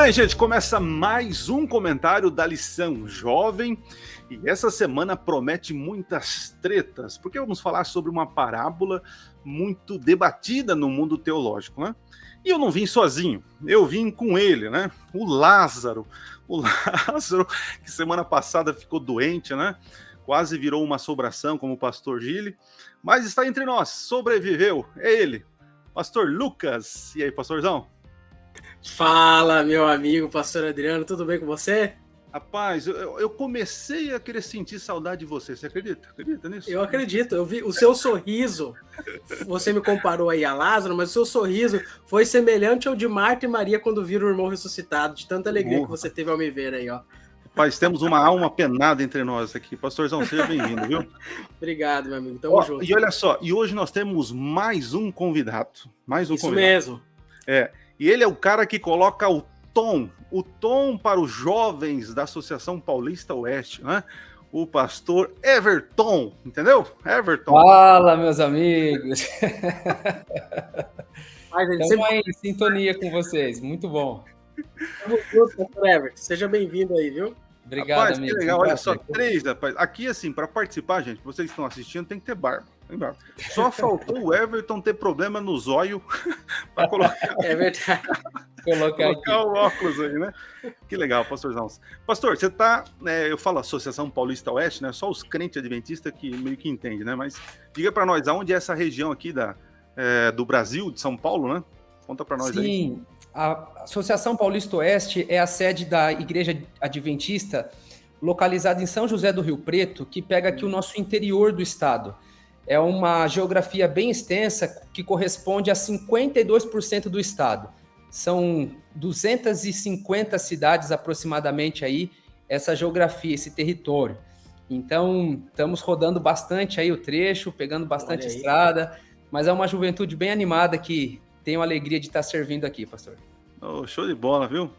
bem, gente, começa mais um comentário da lição jovem e essa semana promete muitas tretas, porque vamos falar sobre uma parábola muito debatida no mundo teológico, né? E eu não vim sozinho, eu vim com ele, né? O Lázaro, que semana passada ficou doente, né? Quase virou uma assombração como o pastor Gile, mas está entre nós, sobreviveu, é ele, pastor Lucas. E aí, pastorzão? Fala, meu amigo, pastor Adriano, tudo bem com você? Rapaz, eu comecei a querer sentir saudade de você, você acredita? Acredita nisso? Eu acredito, eu vi o seu sorriso, você me comparou aí a Lázaro, mas o seu sorriso foi semelhante ao de Marta e Maria quando viram o irmão ressuscitado, de tanta alegria que você teve ao me ver aí, ó. Rapaz, temos uma alma penada entre nós aqui. Pastorzão, seja bem-vindo, viu? Obrigado, meu amigo, tamo junto. E olha só, e hoje nós temos mais um convidado. Isso mesmo. E ele é o cara que coloca o tom para os jovens da Associação Paulista Oeste, né? O pastor Everton, entendeu? Everton. Fala, meus amigos. Estamos aí em sintonia com vocês, muito bom. Tamo junto, pastor Everton, seja bem-vindo aí, viu? Obrigado, rapaz, amigo. Que legal, olha só, 3, rapaz. Aqui, assim, para participar, gente, vocês que estão assistindo, tem que ter barba. Só faltou o Everton ter problema no zóio para colocar. É verdade. Colocar o óculos aí, né? Que legal, pastorzão. Pastor, você tá, eu falo Associação Paulista Oeste, né? Só os crentes adventistas que meio que entendem, né? Mas diga para nós, aonde é essa região aqui do Brasil, de São Paulo, né? Conta para nós aí. Sim, a Associação Paulista Oeste é a sede da Igreja Adventista, localizada em São José do Rio Preto, que pega aqui o nosso interior do estado. É uma geografia bem extensa que corresponde a 52% do estado. São 250 cidades aproximadamente aí, essa geografia, esse território. Então, estamos rodando bastante aí o trecho, pegando bastante estrada, mas é uma juventude bem animada que tenho a alegria de estar servindo aqui, pastor. Oh, show de bola, viu?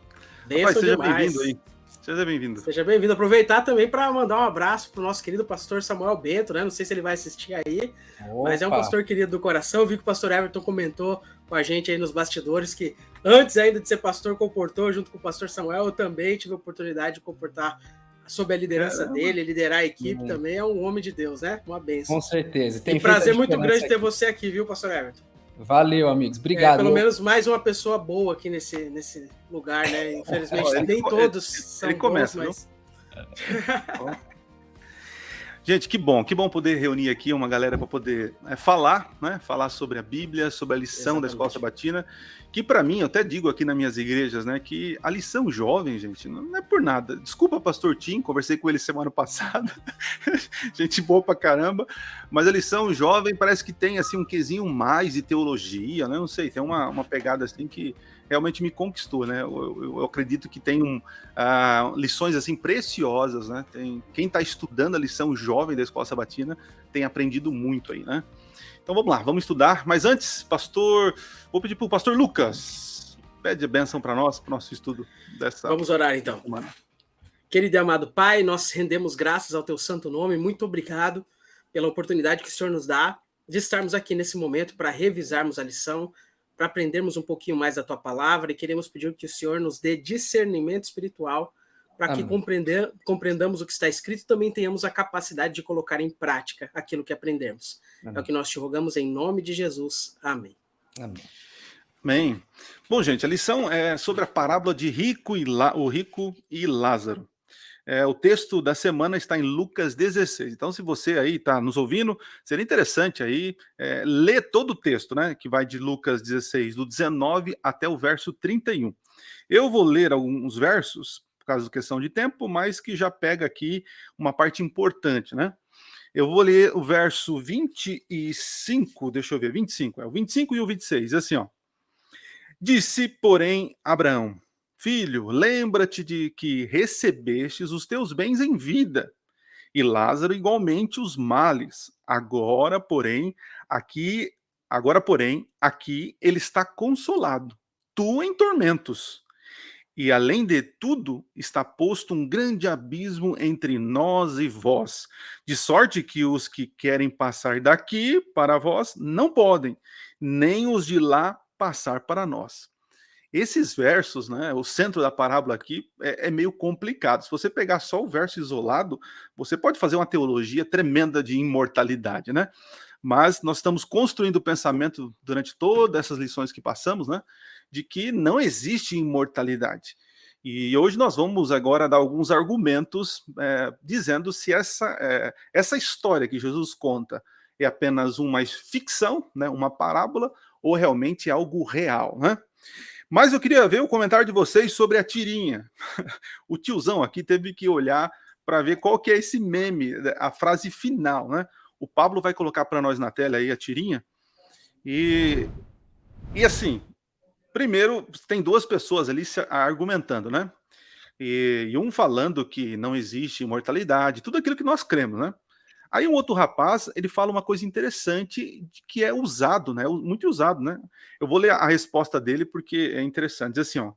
Rapaz, seja bem-vindo aí. Seja bem-vindo. Seja bem-vindo. Aproveitar também para mandar um abraço para o nosso querido pastor Samuel Bento, né? Não sei se ele vai assistir aí, mas é um pastor querido do coração. Eu vi que o pastor Everton comentou com a gente aí nos bastidores que antes ainda de ser pastor comportou junto com o pastor Samuel. Eu também tive a oportunidade de comportar sob a liderança dele, liderar a equipe também. É um homem de Deus, né? Uma bênção. Com certeza. Tem prazer muito grande ter você aqui, viu, pastor Everton? Valeu, amigos. Obrigado. Pelo menos mais uma pessoa boa aqui nesse lugar, né? Infelizmente, nem todos são bons, mas... Gente, que bom poder reunir aqui uma galera para poder falar, né? Falar sobre a Bíblia, sobre a lição da Escola Sabatina, que para mim, eu até digo aqui nas minhas igrejas, né? Que a lição jovem, gente, não é por nada. Desculpa, pastor Tim, conversei com ele semana passada, gente boa pra caramba, mas a lição jovem parece que tem, assim, um quesinho mais de teologia, né? Não sei, tem uma pegada, assim, que realmente me conquistou, né? Eu acredito que tem lições, assim, preciosas, né? Quem está estudando a lição jovem da Escola Sabatina tem aprendido muito aí, né? Então vamos lá, vamos estudar. Mas antes, vou pedir para o pastor Lucas, pede a bênção para nós, para o nosso estudo dessa... Vamos orar então. Semana. Querido e amado Pai, nós rendemos graças ao teu santo nome. Muito obrigado pela oportunidade que o Senhor nos dá de estarmos aqui nesse momento para revisarmos a lição, para aprendermos um pouquinho mais da tua palavra, e queremos pedir que o Senhor nos dê discernimento espiritual para que compreendamos o que está escrito e também tenhamos a capacidade de colocar em prática aquilo que aprendemos. Amém. É o que nós te rogamos em nome de Jesus. Amém. Amém. Bom, gente, a lição é sobre a parábola de o rico e Lázaro. O texto da semana está em Lucas 16. Então, se você aí está nos ouvindo, seria interessante aí ler todo o texto, né? Que vai de Lucas 16, do 19 até o verso 31. Eu vou ler alguns versos, por causa da questão de tempo, mas que já pega aqui uma parte importante, né? Eu vou ler o verso 25, deixa eu ver, 25, o 25 e o 26, assim, ó. Disse, porém, Abraão: Filho, lembra-te de que recebestes os teus bens em vida, e Lázaro igualmente os males. Agora, porém, aqui ele está consolado, tu em tormentos. E além de tudo, está posto um grande abismo entre nós e vós, de sorte que os que querem passar daqui para vós não podem, nem os de lá passar para nós. esses versos, né, o centro da parábola aqui é meio complicado. Se você pegar só o verso isolado, você pode fazer uma teologia tremenda de imortalidade, né? Mas nós estamos construindo o pensamento durante todas essas lições que passamos, né, de que não existe imortalidade. E hoje nós vamos agora dar alguns argumentos dizendo se essa história que Jesus conta é apenas uma ficção, né, uma parábola, ou realmente algo real, né? Mas eu queria ver o comentário de vocês sobre a tirinha. O tiozão aqui teve que olhar para ver qual que é esse meme, a frase final, né? O Pablo vai colocar para nós na tela aí a tirinha. E assim, primeiro, tem duas pessoas ali argumentando, né? E um falando que não existe imortalidade, tudo aquilo que nós cremos, né? Aí um outro rapaz, ele fala uma coisa interessante que é usado, né? Muito usado, né? Eu vou ler a resposta dele porque é interessante. Diz assim, ó: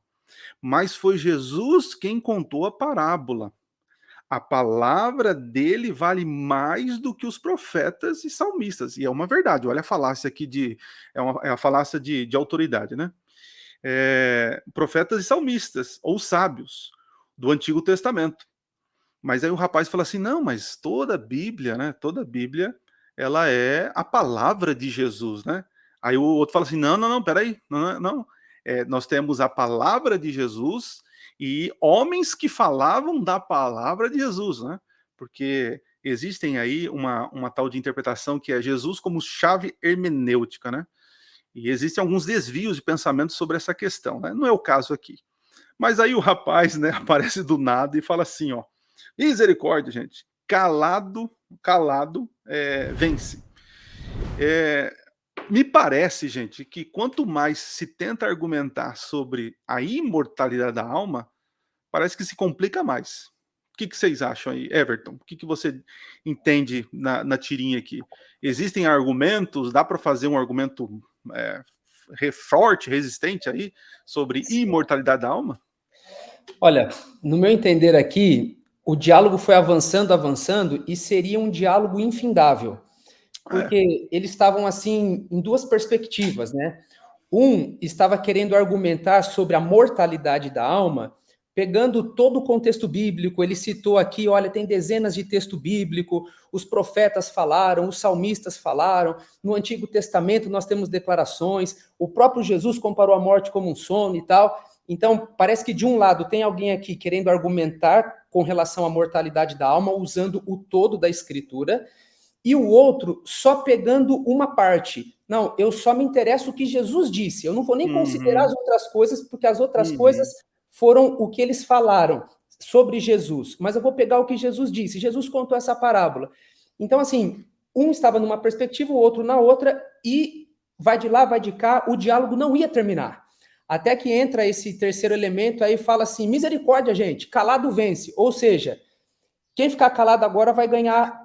mas foi Jesus quem contou a parábola. A palavra dele vale mais do que os profetas e salmistas. E é uma verdade. Olha a falácia aqui é a falácia de autoridade, né? Profetas e salmistas, ou sábios, do Antigo Testamento. Mas aí o rapaz fala assim, não, mas toda a Bíblia, né? Toda a Bíblia, ela é a palavra de Jesus, né? Aí o outro fala assim, não, peraí, não. Nós temos a palavra de Jesus e homens que falavam da palavra de Jesus, né? Porque existem aí uma tal de interpretação que é Jesus como chave hermenêutica, né? E existem alguns desvios de pensamento sobre essa questão, né? Não é o caso aqui. Mas aí o rapaz, né, aparece do nada e fala assim, ó: misericórdia, gente. Calado vence. Me parece, gente, que quanto mais se tenta argumentar sobre a imortalidade da alma, parece que se complica mais. O que vocês acham aí, Everton? O que você entende na tirinha aqui? Existem argumentos? Dá para fazer um argumento forte, resistente aí, sobre imortalidade da alma? Olha, no meu entender aqui, o diálogo foi avançando, e seria um diálogo infindável, porque eles estavam, assim, em duas perspectivas, né? Um estava querendo argumentar sobre a mortalidade da alma, pegando todo o contexto bíblico. Ele citou aqui, olha, tem dezenas de texto bíblico, os profetas falaram, os salmistas falaram, no Antigo Testamento nós temos declarações, o próprio Jesus comparou a morte como um sono e tal. Então, parece que de um lado tem alguém aqui querendo argumentar com relação à mortalidade da alma, usando o todo da Escritura, e o outro só pegando uma parte. Não, eu só me interesso o que Jesus disse, eu não vou nem considerar as outras coisas, porque as outras coisas foram o que eles falaram sobre Jesus, mas eu vou pegar o que Jesus disse. Jesus contou essa parábola. Então, assim, um estava numa perspectiva, o outro na outra, e vai de lá, vai de cá, o diálogo não ia terminar. Até que entra esse terceiro elemento aí e fala assim, misericórdia, gente, calado vence. Ou seja, quem ficar calado agora vai ganhar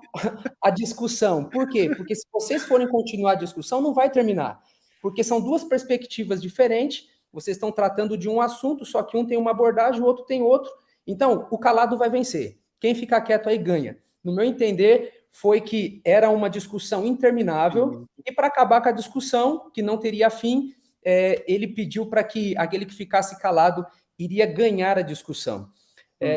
a discussão. Por quê? Porque se vocês forem continuar a discussão, não vai terminar. Porque são duas perspectivas diferentes, vocês estão tratando de um assunto, só que um tem uma abordagem, o outro tem outro. Então, o calado vai vencer. Quem ficar quieto aí ganha. No meu entender, foi que era uma discussão interminável, e para acabar com a discussão, que não teria fim, ele pediu para que aquele que ficasse calado iria ganhar a discussão.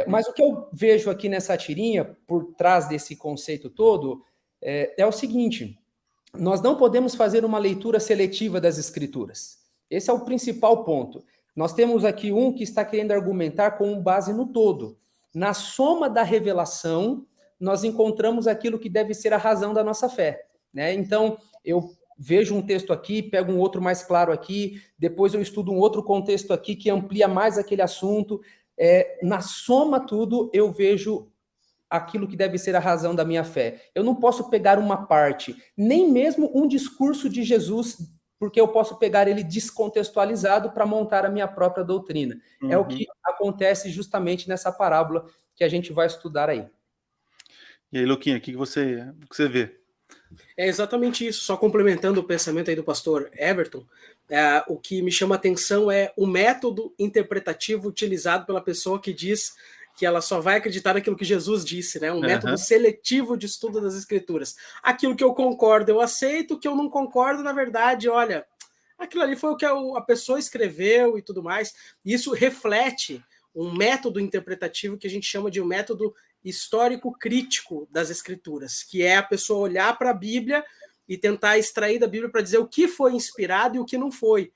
Mas o que eu vejo aqui nessa tirinha, por trás desse conceito todo, é o seguinte: nós não podemos fazer uma leitura seletiva das Escrituras. Esse é o principal ponto. Nós temos aqui um que está querendo argumentar com base no todo. Na soma da revelação, nós encontramos aquilo que deve ser a razão da nossa fé, né? Então, eu vejo um texto aqui, pego um outro mais claro aqui, depois eu estudo um outro contexto aqui que amplia mais aquele assunto. Na soma tudo, eu vejo aquilo que deve ser a razão da minha fé. Eu não posso pegar uma parte, nem mesmo um discurso de Jesus, porque eu posso pegar ele descontextualizado para montar a minha própria doutrina. É o que acontece justamente nessa parábola que a gente vai estudar aí. E aí, Luquinha, o que você vê? É exatamente isso, só complementando o pensamento aí do pastor Everton, o que me chama a atenção é o método interpretativo utilizado pela pessoa que diz que ela só vai acreditar naquilo que Jesus disse, né? Um método seletivo de estudo das Escrituras. Aquilo que eu concordo, eu aceito, o que eu não concordo, na verdade, olha, Aquilo ali foi o que a pessoa escreveu e tudo mais. E isso reflete um método interpretativo que a gente chama de um método histórico-crítico das escrituras, que é a pessoa olhar para a Bíblia e tentar extrair da Bíblia para dizer o que foi inspirado e o que não foi.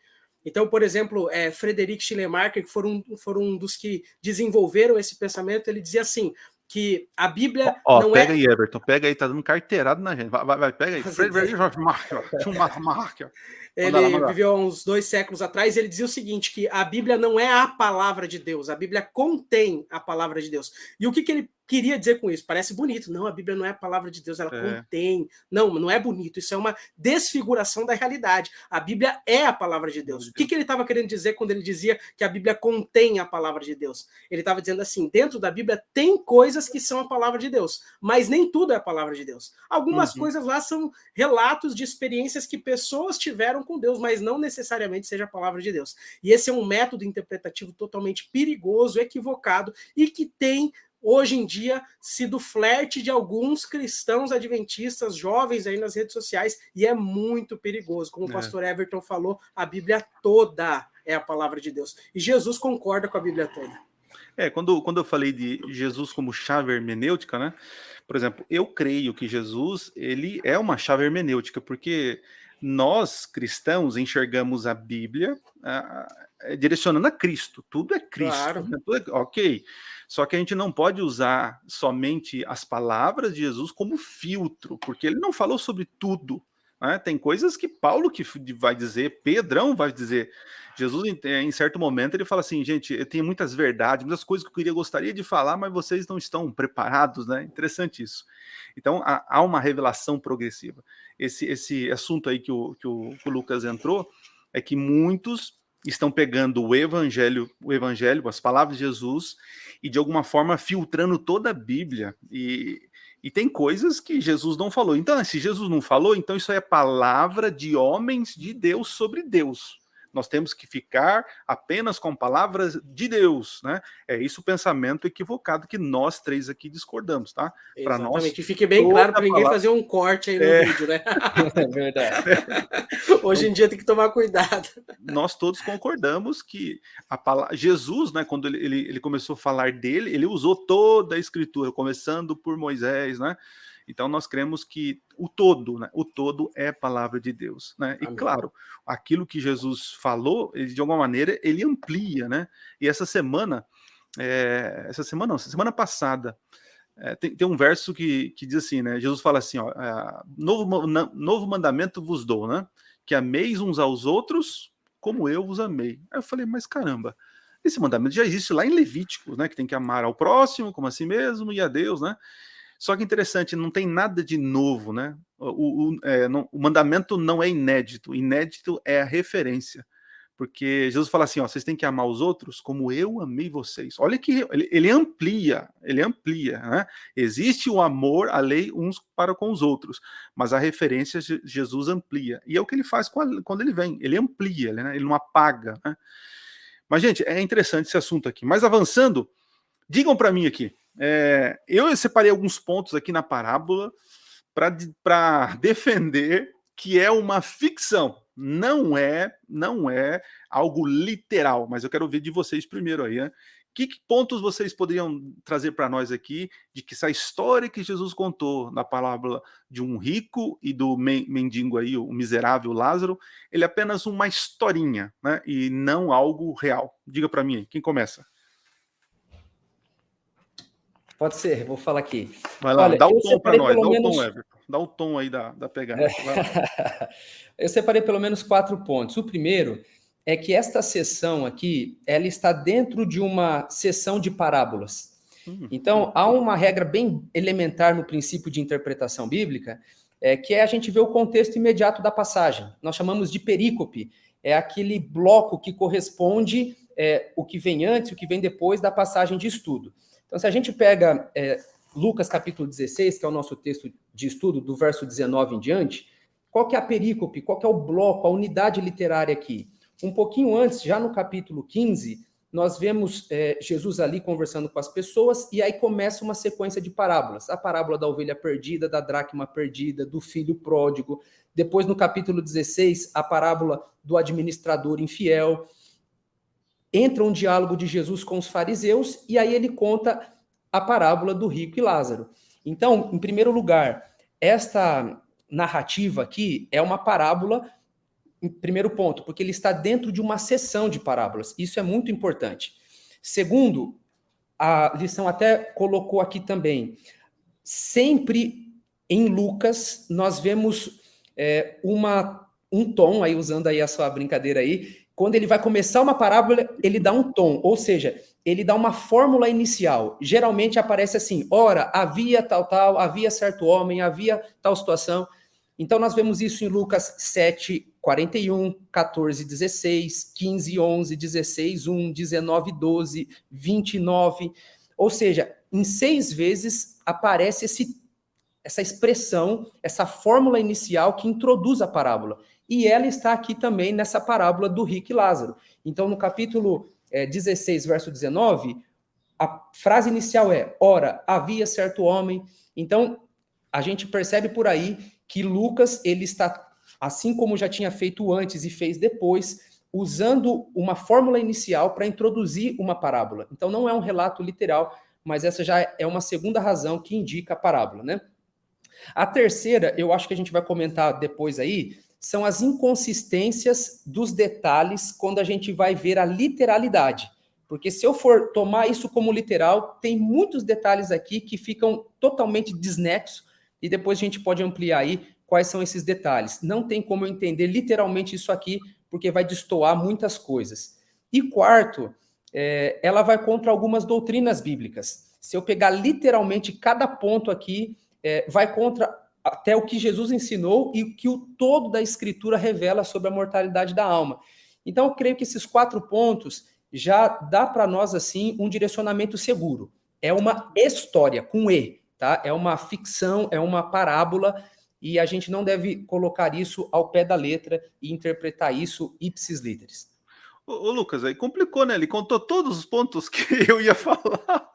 Então, por exemplo, Frederic Schleiermacher, que foram um dos que desenvolveram esse pensamento, ele dizia assim, que a Bíblia não pega é... aí, Everton, pega aí, tá dando carteirada na gente. Vai, pega aí. Frederic Schleiermacher. Ele viveu há uns 2 séculos atrás, ele dizia o seguinte, que a Bíblia não é a palavra de Deus, a Bíblia contém a palavra de Deus. E o que ele queria dizer com isso? Parece bonito. Não, a Bíblia não é a palavra de Deus, ela contém. Não é bonito. Isso é uma desfiguração da realidade. A Bíblia é a palavra de Deus. O que ele estava querendo dizer quando ele dizia que a Bíblia contém a palavra de Deus? Ele estava dizendo assim, dentro da Bíblia tem coisas que são a palavra de Deus, mas nem tudo é a palavra de Deus. Algumas coisas lá são relatos de experiências que pessoas tiveram com Deus, mas não necessariamente seja a palavra de Deus. E esse é um método interpretativo totalmente perigoso, equivocado, e que tem hoje em dia sido flerte de alguns cristãos adventistas jovens aí nas redes sociais, e é muito perigoso. Como o pastor Everton falou, a Bíblia toda é a palavra de Deus. E Jesus concorda com a Bíblia toda. Quando eu falei de Jesus como chave hermenêutica, né? Por exemplo, eu creio que Jesus, ele é uma chave hermenêutica, porque nós, cristãos, enxergamos a Bíblia direcionando a Cristo. Tudo é Cristo. Claro. Né? Ok. Só que a gente não pode usar somente as palavras de Jesus como filtro, porque ele não falou sobre tudo. Né? Tem coisas que Paulo que vai dizer, Pedrão vai dizer. Jesus, em certo momento, ele fala assim, gente, eu tenho muitas verdades, muitas coisas que eu gostaria de falar, mas vocês não estão preparados, né? Interessante isso. Então, há uma revelação progressiva. Esse assunto aí que o Lucas entrou, é que muitos estão pegando o evangelho, as palavras de Jesus, e de alguma forma filtrando toda a Bíblia, e tem coisas que Jesus não falou. Então, se Jesus não falou, então isso aí é palavra de homens de Deus sobre Deus. Nós temos que ficar apenas com palavras de Deus, né? É isso o pensamento equivocado que nós três aqui discordamos, tá? Para nós, que fique bem claro para ninguém fazer um corte aí no vídeo, né? É verdade. Hoje em dia tem que tomar cuidado. Nós todos concordamos que a palavra, Jesus, né, quando ele começou a falar dele, ele usou toda a escritura, começando por Moisés, né? Então nós cremos que o todo, né? O todo é a palavra de Deus, né? E claro, aquilo que Jesus falou, ele, de alguma maneira, ele amplia, né? E essa semana passada, tem um verso que diz assim, né? Jesus fala assim, ó, novo mandamento vos dou, né? Que ameis uns aos outros como eu vos amei. Aí eu falei, mas caramba, esse mandamento já existe lá em Levítico, né? Que tem que amar ao próximo como a si mesmo e a Deus, né? Só que interessante, não tem nada de novo, né? O mandamento não é inédito. Inédito é a referência. Porque Jesus fala assim, ó, vocês têm que amar os outros como eu amei vocês. Olha que ele amplia, né? Existe o amor, a lei, uns para com os outros, mas a referência Jesus amplia. E é o que ele faz quando ele vem, ele amplia, né? Ele não apaga, né? Mas, gente, é interessante esse assunto aqui. Mas avançando, digam para mim aqui, eu separei alguns pontos aqui na parábola para defender que é uma ficção. Não é algo literal, mas eu quero ver de vocês primeiro aí, né? Que pontos vocês poderiam trazer para nós aqui de que essa história que Jesus contou na parábola de um rico e do mendigo aí, o miserável Lázaro, ele é apenas uma historinha, né? E não algo real. Diga para mim aí, quem começa? Pode ser, vou falar aqui. Vai lá, dá o tom para nós, dá o tom, Everton. Dá o tom aí da pegada. Eu separei pelo menos 4 pontos. O primeiro é que esta sessão aqui, ela está dentro de uma sessão de parábolas. Então, há uma regra bem elementar no princípio de interpretação bíblica, que é a gente ver o contexto imediato da passagem. Nós chamamos de perícope. É aquele bloco que corresponde o que vem antes, o que vem depois da passagem de estudo. Então, se a gente pega Lucas capítulo 16, que é o nosso texto de estudo, do verso 19 em diante, qual que é a perícope, qual que é o bloco, a unidade literária aqui? Um pouquinho antes, já no capítulo 15, nós vemos Jesus ali conversando com as pessoas, e aí começa uma sequência de parábolas. A parábola da ovelha perdida, da dracma perdida, do filho pródigo. Depois, no capítulo 16, a parábola do administrador infiel. Entra um diálogo de Jesus com os fariseus, e aí ele conta a parábola do rico e Lázaro. Então, em primeiro lugar, esta narrativa aqui é uma parábola, em primeiro ponto, porque ele está dentro de uma seção de parábolas. Isso é muito importante. Segundo, a lição até colocou aqui também, sempre em Lucas nós vemos um tom, aí usando aí a sua brincadeira aí, quando ele vai começar uma parábola, ele dá um tom, ou seja, ele dá uma fórmula inicial. Geralmente aparece assim, ora, havia tal, havia certo homem, havia tal situação. Então nós vemos isso em Lucas 7, 41, 14, 16, 15, 11, 16, 1, 19, 12, 29. Ou seja, em 6 vezes aparece essa expressão, essa fórmula inicial que introduz a parábola. E ela está aqui também nessa parábola do rico e Lázaro. Então, no capítulo 16, verso 19, a frase inicial é, ora, havia certo homem. Então, a gente percebe por aí que Lucas, ele está, assim como já tinha feito antes e fez depois, usando uma fórmula inicial para introduzir uma parábola. Então, não é um relato literal, mas essa já é uma segunda razão que indica a parábola, né? A terceira, eu acho que a gente vai comentar depois aí, são as inconsistências dos detalhes quando a gente vai ver a literalidade. Porque se eu for tomar isso como literal, tem muitos detalhes aqui que ficam totalmente desnexos, e depois a gente pode ampliar aí quais são esses detalhes. Não tem como eu entender literalmente isso aqui, porque vai destoar muitas coisas. E quarto, ela vai contra algumas doutrinas bíblicas. Se eu pegar literalmente cada ponto aqui, vai contra até o que Jesus ensinou e o que o todo da Escritura revela sobre a mortalidade da alma. Então, eu creio que esses 4 pontos já dá para nós, assim, um direcionamento seguro. É uma história, com E, tá? É uma ficção, é uma parábola, e a gente não deve colocar isso ao pé da letra e interpretar isso ipsis literis. Ô, Lucas, aí complicou, né? Ele contou todos os pontos que eu ia falar.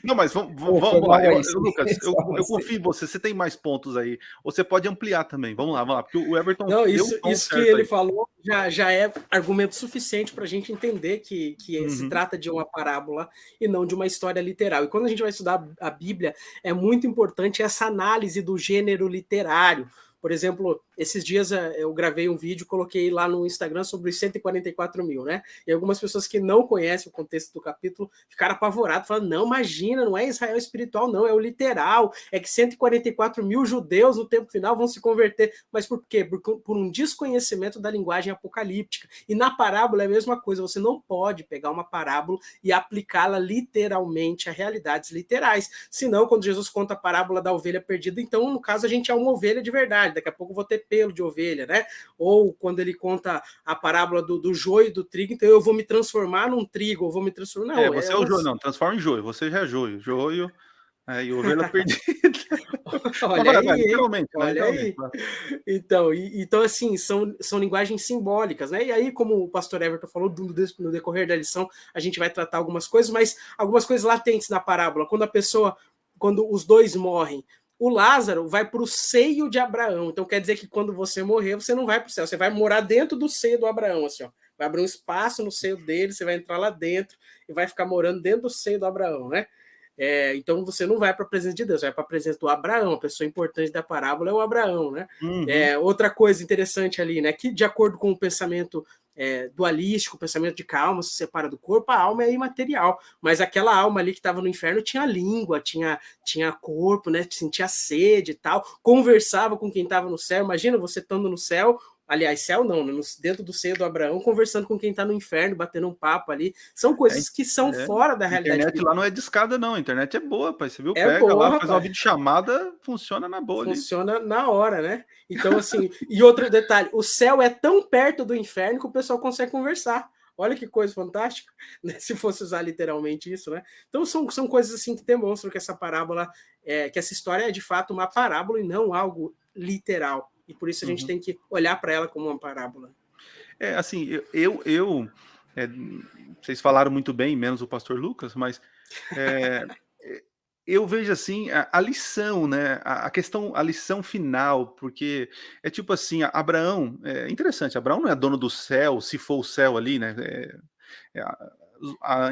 Não, mas vamos lá. Lucas, eu confio em você. Você tem mais pontos aí. Você pode ampliar também. Vamos lá. Porque o Everton. Não, isso que ele falou já é argumento suficiente para a gente entender que se trata de uma parábola e não de uma história literal. E quando a gente vai estudar a Bíblia, é muito importante essa análise do gênero literário. Por exemplo, esses dias eu gravei um vídeo, coloquei lá no Instagram sobre os 144 mil, né? E algumas pessoas que não conhecem o contexto do capítulo ficaram apavoradas, falando, não, imagina, não é Israel espiritual, não, é o literal, é que 144 mil judeus no tempo final vão se converter. Mas por quê? Por um desconhecimento da linguagem apocalíptica. E na parábola é a mesma coisa, você não pode pegar uma parábola e aplicá-la literalmente a realidades literais. Senão, quando Jesus conta a parábola da ovelha perdida, então, no caso, a gente é uma ovelha de verdade. Daqui a pouco eu vou ter pelo de ovelha, né? Ou quando ele conta a parábola do joio e do trigo, então eu vou me transformar num trigo, ou vou me transformar... Não, você é o joio, não, transforma em joio, você já é joio. Joio e ovelha perdida. Olha aí, literalmente, olha aí. Então, assim, são linguagens simbólicas, né? E aí, como o pastor Everton falou, no decorrer da lição, a gente vai tratar algumas coisas, mas algumas coisas latentes na parábola. Quando os dois morrem, o Lázaro vai para o seio de Abraão. Então quer dizer que quando você morrer, você não vai para o céu, você vai morar dentro do seio do Abraão, assim, ó. Vai abrir um espaço no seio dele, você vai entrar lá dentro e vai ficar morando dentro do seio do Abraão, né? Então você não vai para a presença de Deus, vai para a presença do Abraão. A pessoa importante da parábola é o Abraão, né? Outra coisa interessante ali, né? Que de acordo com o pensamento dualístico, o pensamento de que a alma se separa do corpo, a alma é imaterial, mas aquela alma ali que estava no inferno tinha língua, tinha corpo, né? Sentia sede e tal, conversava com quem estava no céu. Imagina você estando no céu, aliás, céu não, dentro do seio do Abraão, conversando com quem está no inferno, batendo um papo ali. São coisas que são fora da realidade. A internet lá não é discada, não. A internet é boa, pai. Você viu? Pega lá, faz uma videochamada, funciona na boa. Funciona ali na hora, né? Então, assim, e outro detalhe, o céu é tão perto do inferno que o pessoal consegue conversar. Olha que coisa fantástica, né? Se fosse usar literalmente isso, né? Então, são coisas assim que demonstram que essa parábola, que essa história é de fato uma parábola e não algo literal. E por isso a gente tem que olhar para ela como uma parábola. Assim, eu É, vocês falaram muito bem, menos o pastor Lucas, mas é, eu vejo assim a lição, né? A questão, a lição final, porque é tipo assim, Abraão, é interessante, Abraão não é dono do céu, se for o céu ali, né?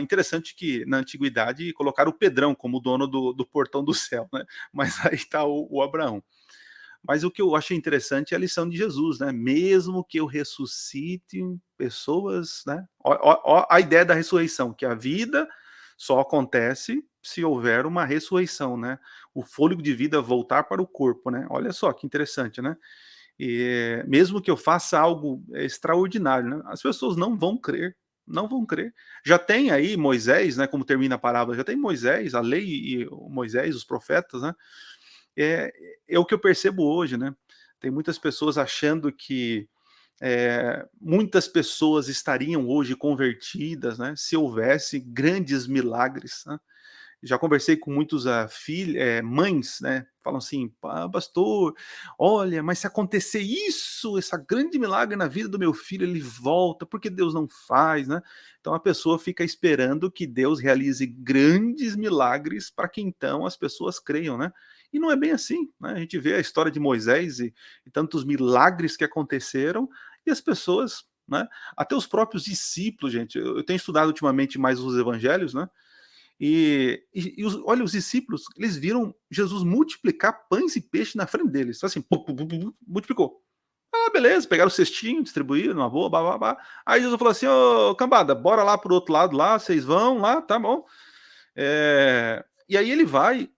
Interessante que na antiguidade colocaram o Pedrão como dono do portão do céu, né? Mas aí está o Abraão. Mas o que eu achei interessante é a lição de Jesus, né? Mesmo que eu ressuscite pessoas, né? Ó, a ideia da ressurreição, que a vida só acontece se houver uma ressurreição, né? O fôlego de vida voltar para o corpo, né? Olha só que interessante, né? E mesmo que eu faça algo extraordinário, né? As pessoas não vão crer, não vão crer. Já tem aí Moisés, né? Como termina a parábola, já tem Moisés, a lei e Moisés, os profetas, né? É o que eu percebo hoje, né? Tem muitas pessoas achando que muitas pessoas estariam hoje convertidas, né? Se houvesse grandes milagres, né? Já conversei com muitos mães, né? Falam assim, pastor, olha, mas se acontecer isso, essa grande milagre na vida do meu filho, ele volta, por que Deus não faz, né? Então a pessoa fica esperando que Deus realize grandes milagres para que então as pessoas creiam, né? E não é bem assim, né? A gente vê a história de Moisés e tantos milagres que aconteceram e as pessoas, né? Até os próprios discípulos, gente. Eu tenho estudado ultimamente mais os evangelhos, né? Olha, os discípulos, eles viram Jesus multiplicar pães e peixes na frente deles. Então, assim, multiplicou. Ah, beleza, pegaram o cestinho, distribuíram, uma boa, blá, blá, blá. Aí Jesus falou assim, ô, cambada, bora lá pro outro lado lá, vocês vão lá, tá bom. E aí ele vai,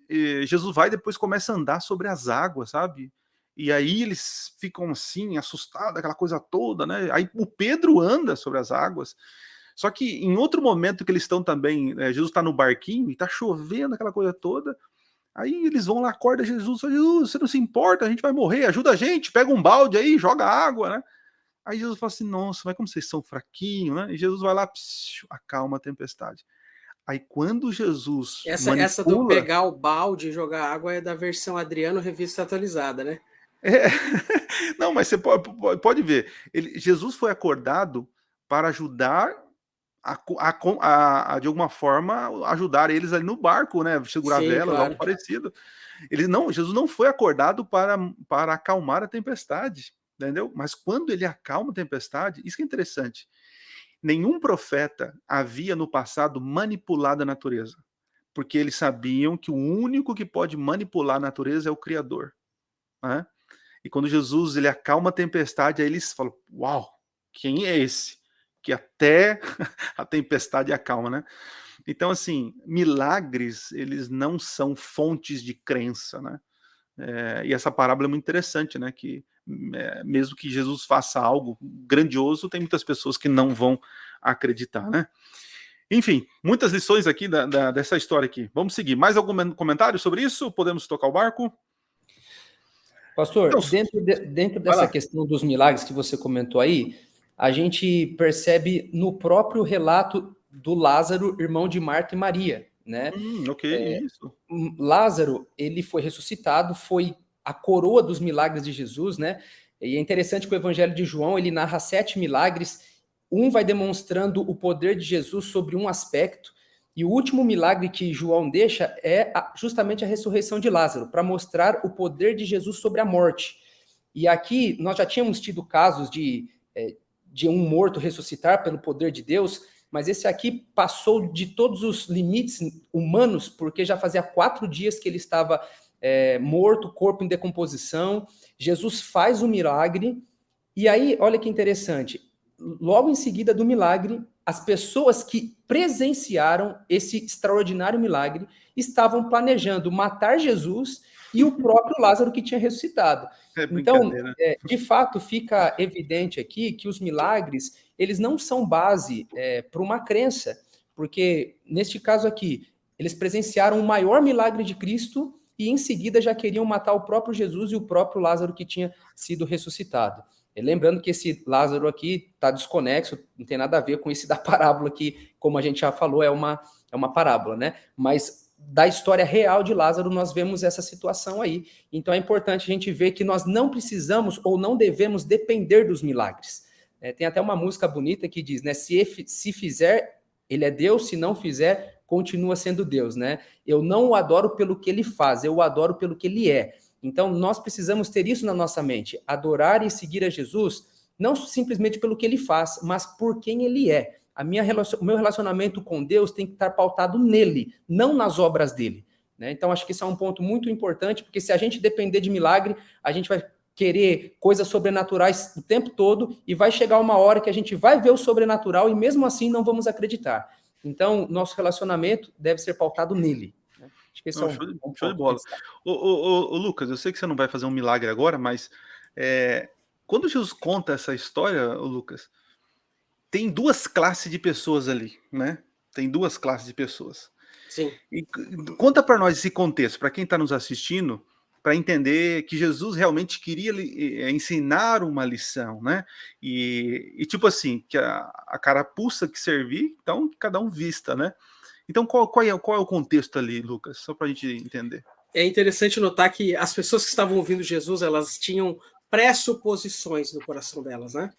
Jesus vai e depois começa a andar sobre as águas, sabe? E aí eles ficam assim, assustados, aquela coisa toda, né? Aí o Pedro anda sobre as águas. Só que em outro momento que eles estão também, Jesus está no barquinho e está chovendo, aquela coisa toda. Aí eles vão lá, acorda Jesus, fala, Jesus, você não se importa, a gente vai morrer, ajuda a gente, pega um balde aí, joga água, né? Aí Jesus fala assim, nossa, mas como vocês são fraquinhos, né? E Jesus vai lá, acalma a tempestade. Aí quando Jesus Essa do pegar o balde e jogar água é da versão Adriano Revista Atualizada, né? Não, mas você pode ver, Jesus foi acordado para ajudar de alguma forma ajudar eles ali no barco, né? Segurar Sim, velas, claro. algo parecido. Jesus não foi acordado para acalmar a tempestade, entendeu? Mas quando ele acalma a tempestade, isso que é interessante. Nenhum profeta havia no passado manipulado a natureza, porque eles sabiam que o único que pode manipular a natureza é o Criador, né? E quando Jesus ele acalma a tempestade, aí eles falam: "Uau, quem é esse que até a tempestade acalma", né? Então, assim, milagres, eles não são fontes de crença, né? E essa parábola é muito interessante, né? Que mesmo que Jesus faça algo grandioso, tem muitas pessoas que não vão acreditar, né? Enfim, muitas lições aqui dessa história aqui. Vamos seguir. Mais algum comentário sobre isso? Podemos tocar o barco? Pastor, Então, dentro dessa questão dos milagres que você comentou aí, a gente percebe no próprio relato do Lázaro, irmão de Marta e Maria, né? Isso. Lázaro, ele foi ressuscitado, foi a coroa dos milagres de Jesus, né? E é interessante que o Evangelho de João, ele narra 7 milagres, um vai demonstrando o poder de Jesus sobre um aspecto, e o último milagre que João deixa é justamente a ressurreição de Lázaro, para mostrar o poder de Jesus sobre a morte. E aqui nós já tínhamos tido casos de um morto ressuscitar pelo poder de Deus, mas esse aqui passou de todos os limites humanos, porque já fazia 4 dias que ele estava morto, corpo em decomposição. Jesus faz o milagre, e aí, olha que interessante, logo em seguida do milagre, as pessoas que presenciaram esse extraordinário milagre estavam planejando matar Jesus e o próprio Lázaro que tinha ressuscitado. Então, de fato, fica evidente aqui que os milagres, eles não são base para uma crença, porque, neste caso aqui, eles presenciaram o maior milagre de Cristo e, em seguida, já queriam matar o próprio Jesus e o próprio Lázaro que tinha sido ressuscitado. Lembrando que esse Lázaro aqui está desconexo, não tem nada a ver com esse da parábola que, como a gente já falou, é uma parábola, né? Mas da história real de Lázaro, nós vemos essa situação aí. Então é importante a gente ver que nós não precisamos ou não devemos depender dos milagres. Tem até uma música bonita que diz, né? Se fizer, ele é Deus, se não fizer, continua sendo Deus, né? Eu não o adoro pelo que ele faz, eu o adoro pelo que ele é. Então, nós precisamos ter isso na nossa mente, adorar e seguir a Jesus, não simplesmente pelo que ele faz, mas por quem ele é. O meu relacionamento com Deus tem que estar pautado nele, não nas obras dele. Né? Então, acho que isso é um ponto muito importante, porque se a gente depender de milagre, a gente vai querer coisas sobrenaturais o tempo todo e vai chegar uma hora que a gente vai ver o sobrenatural e mesmo assim não vamos acreditar. Então, nosso relacionamento deve ser pautado nele. Né? Acho que esse Não, é show de bola. Ô, Lucas, eu sei que você não vai fazer um milagre agora, mas quando Jesus conta essa história, ô, Lucas, tem duas classes de pessoas ali, né? Tem duas classes de pessoas. Sim. E conta para nós esse contexto, para quem está nos assistindo, para entender que Jesus realmente queria ensinar uma lição, né? E tipo assim, que a carapuça que servir, então cada um vista, né? Então qual é o contexto ali, Lucas? Só para a gente entender. É interessante notar que as pessoas que estavam ouvindo Jesus, elas tinham pressuposições no coração delas, né?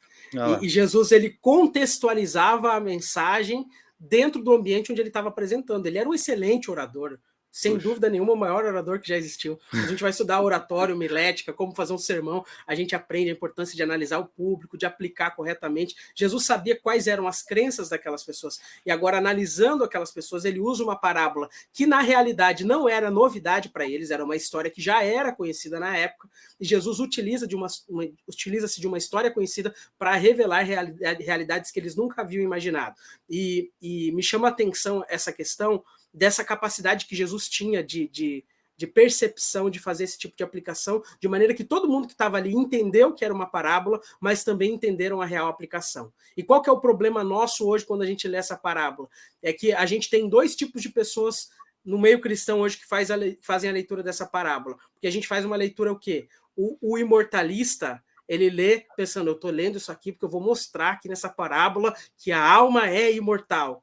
E Jesus, ele contextualizava a mensagem dentro do ambiente onde ele estava apresentando. Ele era um excelente orador, sem dúvida nenhuma, o maior orador que já existiu. A gente vai estudar oratório, homilética, como fazer um sermão, a gente aprende a importância de analisar o público, de aplicar corretamente. Jesus sabia quais eram as crenças daquelas pessoas. E agora, analisando aquelas pessoas, ele usa uma parábola que, na realidade, não era novidade para eles, era uma história que já era conhecida na época, e Jesus utiliza-se de uma história conhecida para revelar realidades que eles nunca haviam imaginado. E me chama a atenção essa questão dessa capacidade que Jesus tinha de percepção, de fazer esse tipo de aplicação, de maneira que todo mundo que estava ali entendeu que era uma parábola, mas também entenderam a real aplicação. E qual que é o problema nosso hoje quando a gente lê essa parábola? É que a gente tem dois tipos de pessoas no meio cristão hoje que fazem a leitura dessa parábola. Porque a gente faz uma leitura o quê? O imortalista, ele lê pensando, eu estou lendo isso aqui porque eu vou mostrar aqui nessa parábola que a alma é imortal.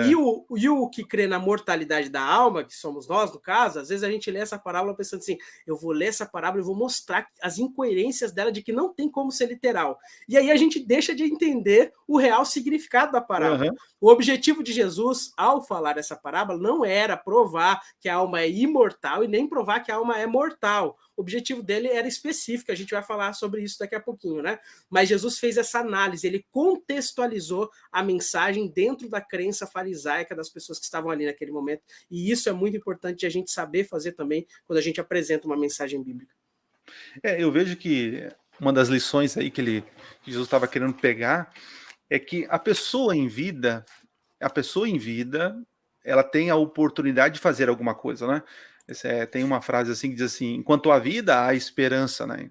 E o que crê na mortalidade da alma, que somos nós, no caso, às vezes a gente lê essa parábola pensando assim, eu vou ler essa parábola e vou mostrar as incoerências dela de que não tem como ser literal. E aí a gente deixa de entender o real significado da parábola. O objetivo de Jesus, ao falar essa parábola, não era provar que a alma é imortal e nem provar que a alma é mortal. O objetivo dele era específico, a gente vai falar sobre isso daqui a pouquinho, né? Mas Jesus fez essa análise, ele contextualizou a mensagem dentro da crença farisaica das pessoas que estavam ali naquele momento, e isso é muito importante a gente saber fazer também quando a gente apresenta uma mensagem bíblica. Eu vejo que uma das lições aí que Jesus estava querendo pegar é que a pessoa em vida, ela tem a oportunidade de fazer alguma coisa, né? Tem uma frase assim que diz assim, enquanto há vida, há esperança, né?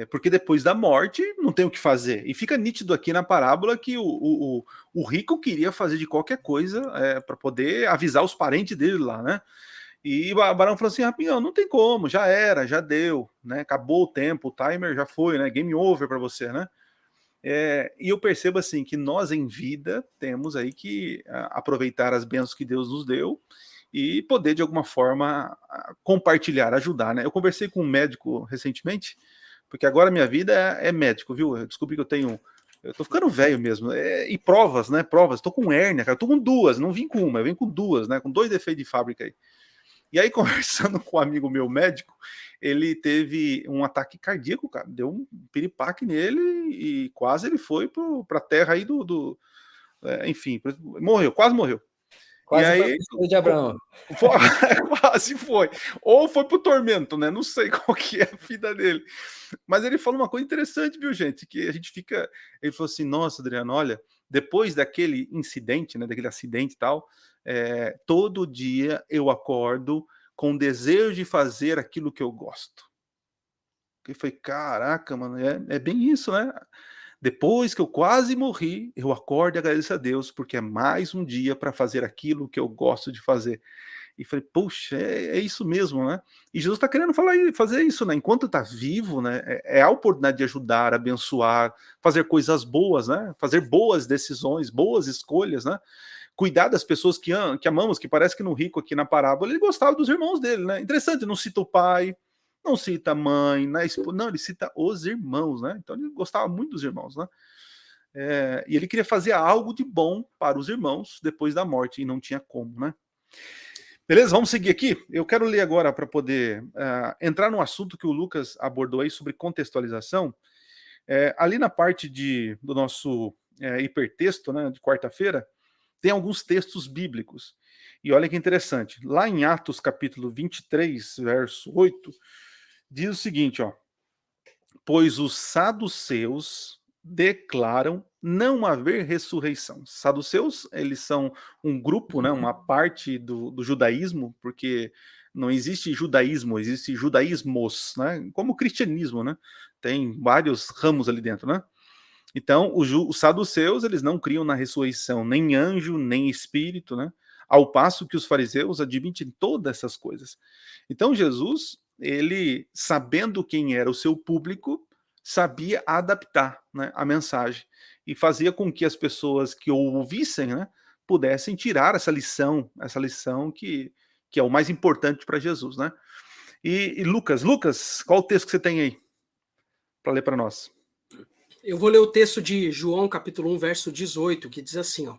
Porque depois da morte não tem o que fazer. E fica nítido aqui na parábola que o rico queria fazer de qualquer coisa para poder avisar os parentes dele lá, né? E o Barão falou assim, rapidão, não tem como, já era, já deu, né? Acabou o tempo, o timer já foi, né? Game over para você, né? E eu percebo assim que nós em vida temos aí que aproveitar as bênçãos que Deus nos deu e poder de alguma forma compartilhar, ajudar, né? Eu conversei com um médico recentemente, porque agora minha vida é médico, viu? Eu descobri que eu tô ficando velho mesmo, e provas, né? Provas, tô com hérnia, cara, tô com duas, não vim com uma, eu vim com duas, né? Com 2 defeitos de fábrica aí. E aí, conversando com um amigo meu médico, ele teve um ataque cardíaco, cara, deu um piripaque nele e quase ele foi pra terra aí enfim, morreu, quase morreu. Quase e aí, foi de Abraão. Quase foi. Ou foi pro tormento, né? Não sei qual que é a vida dele. Mas ele falou uma coisa interessante, viu, gente? Que a gente fica... Ele falou assim, nossa, Adriano, olha, depois daquele incidente, né? Daquele acidente e tal, todo dia eu acordo com desejo de fazer aquilo que eu gosto. Eu falei, caraca, mano, é bem isso, né? Depois que eu quase morri, eu acordo e agradeço a Deus, porque é mais um dia para fazer aquilo que eu gosto de fazer. E falei, poxa, é isso mesmo, né? E Jesus está querendo fazer isso, né? Enquanto está vivo, né? É a oportunidade de ajudar, abençoar, fazer coisas boas, né? Fazer boas decisões, boas escolhas, né? Cuidar das pessoas que amamos, que parece que no rico aqui na parábola ele gostava dos irmãos dele, né? Interessante, não cita o pai, Não cita a mãe, não, ele cita os irmãos, né? Então ele gostava muito dos irmãos, né? E ele queria fazer algo de bom para os irmãos depois da morte, e não tinha como, né? Beleza, vamos seguir aqui. Eu quero ler agora para poder entrar no assunto que o Lucas abordou aí sobre contextualização. Ali na parte do nosso hipertexto, né, de quarta-feira, tem alguns textos bíblicos. E olha que interessante. Lá em Atos capítulo 23, verso 8, diz o seguinte, ó: pois os saduceus declaram não haver ressurreição. Saduceus, eles são um grupo, né, uma parte do judaísmo, porque não existe judaísmo, existe judaísmos, né, como o cristianismo, né, tem vários ramos ali dentro, né. Então, os saduceus, eles não criam na ressurreição, nem anjo, nem espírito, né, ao passo que os fariseus admitem todas essas coisas. Então, Jesus, ele, sabendo quem era o seu público, sabia adaptar, né, a mensagem e fazia com que as pessoas que o ouvissem, né, pudessem tirar essa lição que é o mais importante para Jesus, né? E Lucas, qual o texto que você tem aí para ler para nós? Eu vou ler o texto de João, capítulo 1, verso 18, que diz assim, ó: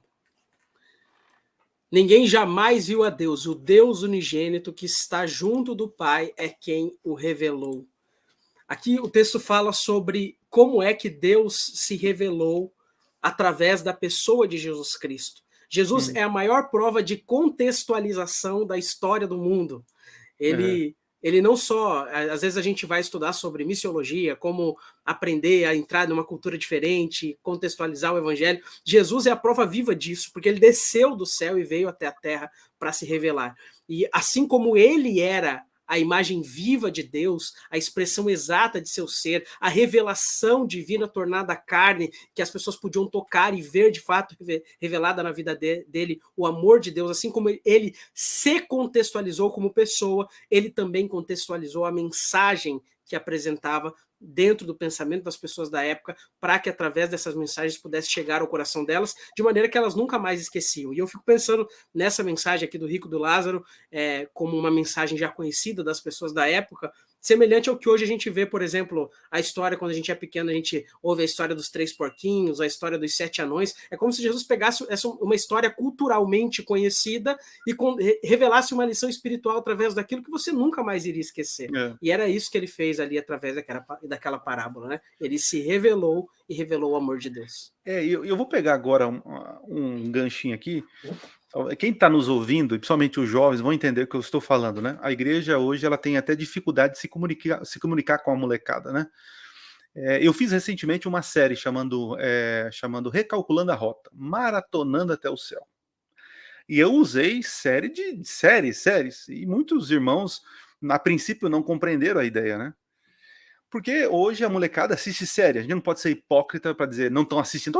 ninguém jamais viu a Deus, o Deus unigênito que está junto do Pai é quem o revelou. Aqui o texto fala sobre como é que Deus se revelou através da pessoa de Jesus Cristo. Jesus é a maior prova de contextualização da história do mundo. Ele não só... Às vezes a gente vai estudar sobre missiologia, como aprender a entrar numa cultura diferente, contextualizar o evangelho. Jesus é a prova viva disso, porque ele desceu do céu e veio até a terra para se revelar. E assim como ele era a imagem viva de Deus, a expressão exata de seu ser, a revelação divina tornada carne, que as pessoas podiam tocar e ver de fato revelada na vida dele, o amor de Deus, assim como ele se contextualizou como pessoa, ele também contextualizou a mensagem que apresentava dentro do pensamento das pessoas da época, para que através dessas mensagens pudesse chegar ao coração delas, de maneira que elas nunca mais esqueciam. E eu fico pensando nessa mensagem aqui do rico do Lázaro, como uma mensagem já conhecida das pessoas da época, semelhante ao que hoje a gente vê, por exemplo, a história, quando a gente é pequeno, a gente ouve a história dos 3 porquinhos, a história dos 7 anões. É como se Jesus pegasse uma história culturalmente conhecida e revelasse uma lição espiritual através daquilo que você nunca mais iria esquecer. E era isso que ele fez ali através daquela parábola, né? Ele se revelou e revelou o amor de Deus. Eu vou pegar agora um ganchinho aqui. Quem está nos ouvindo, e principalmente os jovens, vão entender o que eu estou falando, né? A igreja hoje ela tem até dificuldade de se comunicar com a molecada, né? Eu fiz recentemente uma série chamando Recalculando a Rota, Maratonando até o Céu. E eu usei séries, e muitos irmãos, a princípio, não compreenderam a ideia, né? Porque hoje a molecada assiste série, a gente não pode ser hipócrita para dizer não estão assistindo,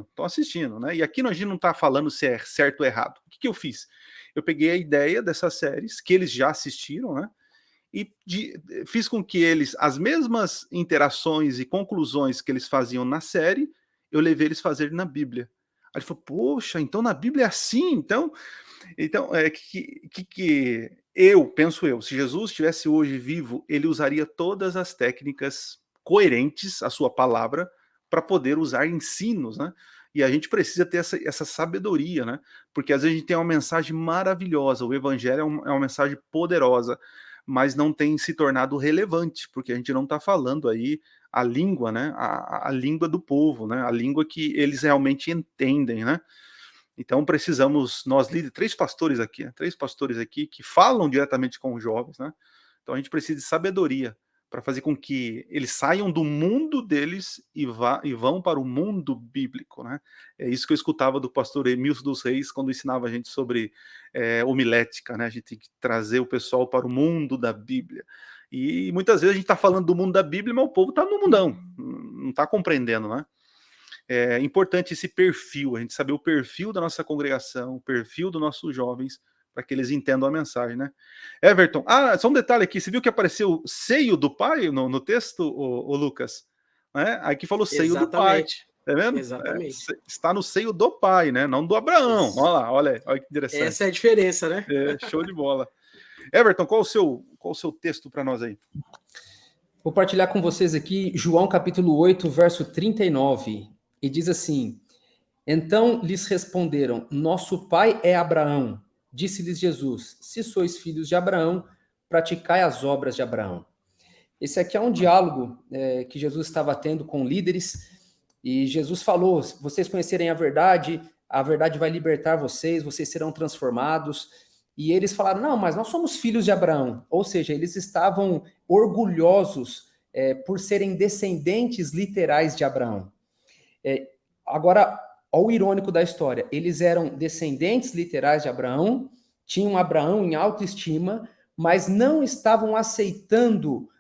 estão assistindo, né? E aqui a gente não está falando se é certo ou errado. O que eu fiz? Eu peguei a ideia dessas séries que eles já assistiram, né? E fiz com que as mesmas interações e conclusões que eles faziam na série, eu levei eles a fazer na Bíblia. Aí ele falou, poxa, então na Bíblia é assim, então penso eu, se Jesus estivesse hoje vivo, ele usaria todas as técnicas coerentes à sua palavra para poder usar ensinos, né? E a gente precisa ter essa sabedoria, né? Porque às vezes a gente tem uma mensagem maravilhosa, o evangelho é uma mensagem poderosa, mas não tem se tornado relevante, porque a gente não está falando aí a língua, né? A língua do povo, né? A língua que eles realmente entendem, né? Então precisamos, nós líderes, 3 pastores aqui que falam diretamente com os jovens, né? Então a gente precisa de sabedoria para fazer com que eles saiam do mundo deles e vão para o mundo bíblico, né? É isso que eu escutava do pastor Emilson dos Reis quando ensinava a gente sobre homilética, né? A gente tem que trazer o pessoal para o mundo da Bíblia. E muitas vezes a gente está falando do mundo da Bíblia, mas o povo está no mundão, não está compreendendo, né? É importante esse perfil, a gente saber o perfil da nossa congregação, o perfil dos nossos jovens, para que eles entendam a mensagem, né? Everton, só um detalhe aqui, você viu que apareceu seio do pai no texto, o Lucas? Né? Aqui falou seio do pai, tá vendo? Exatamente. Está no seio do pai, né? Não do Abraão. Isso. Olha que interessante. Essa é a diferença, né? Show de bola. Everton, qual o seu texto para nós aí? Vou partilhar com vocês aqui João capítulo 8, verso 39. E diz assim: Então lhes responderam: Nosso pai é Abraão. Disse-lhes Jesus: Se sois filhos de Abraão, praticai as obras de Abraão. Esse aqui é um diálogo que Jesus estava tendo com líderes, e Jesus falou: se vocês conhecerem a verdade vai libertar vocês, vocês serão transformados. E eles falaram: não, mas nós somos filhos de Abraão. Ou seja, eles estavam orgulhosos por serem descendentes literais de Abraão. Agora, olha o irônico da história: eles eram descendentes literais de Abraão, tinham Abraão em autoestima, mas não estavam aceitando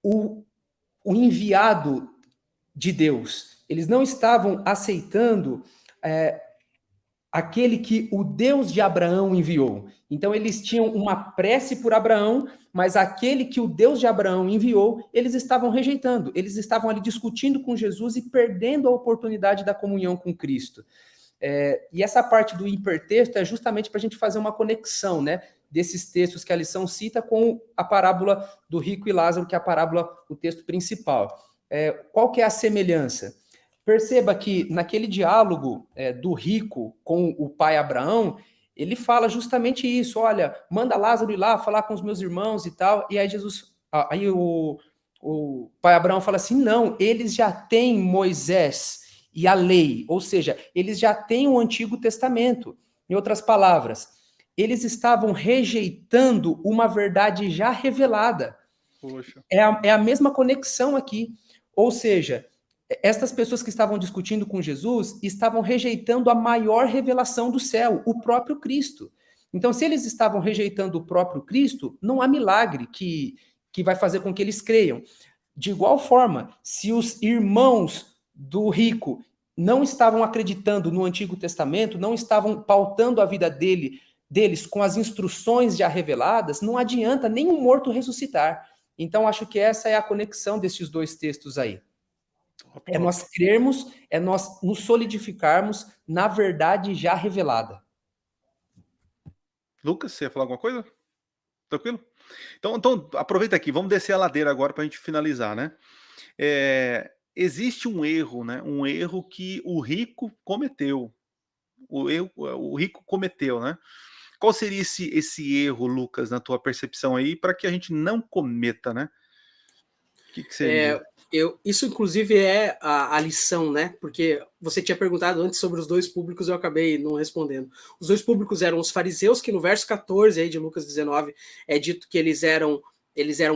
o enviado de Deus. Eles não estavam aceitando aquele que o Deus de Abraão enviou. Então, eles tinham uma prece por Abraão, mas aquele que o Deus de Abraão enviou, eles estavam rejeitando. Eles estavam ali discutindo com Jesus e perdendo a oportunidade da comunhão com Cristo. E essa parte do hipertexto é justamente para a gente fazer uma conexão, né, desses textos que a lição cita com a parábola do rico e Lázaro, que é a parábola, o texto principal. Qual que é a semelhança? Perceba que naquele diálogo do rico com o pai Abraão, ele fala justamente isso: olha, manda Lázaro ir lá falar com os meus irmãos e tal. E aí aí o pai Abraão fala assim: não, eles já têm Moisés e a lei, ou seja, eles já têm o Antigo Testamento. Em outras palavras, eles estavam rejeitando uma verdade já revelada. Poxa. É a mesma conexão aqui. Ou seja, estas pessoas que estavam discutindo com Jesus estavam rejeitando a maior revelação do céu, o próprio Cristo. Então, se eles estavam rejeitando o próprio Cristo, não há milagre que vai fazer com que eles creiam. De igual forma, se os irmãos do rico não estavam acreditando no Antigo Testamento, não estavam pautando a vida deles com as instruções já reveladas, não adianta nenhum morto ressuscitar. Então, acho que essa é a conexão desses dois textos aí. É nós crermos, é nós nos solidificarmos na verdade já revelada. Lucas, você ia falar alguma coisa? Tranquilo? Então aproveita aqui, vamos descer a ladeira agora para a gente finalizar, né? Existe um erro, né? Um erro que o rico cometeu. O rico cometeu, né? Qual seria esse erro, Lucas, na tua percepção aí, para que a gente não cometa, né? O que seria? Isso, inclusive, é a lição, né? Porque você tinha perguntado antes sobre os dois públicos, eu acabei não respondendo. Os dois públicos eram os fariseus, que no verso 14 aí de Lucas 19 é dito que eles eram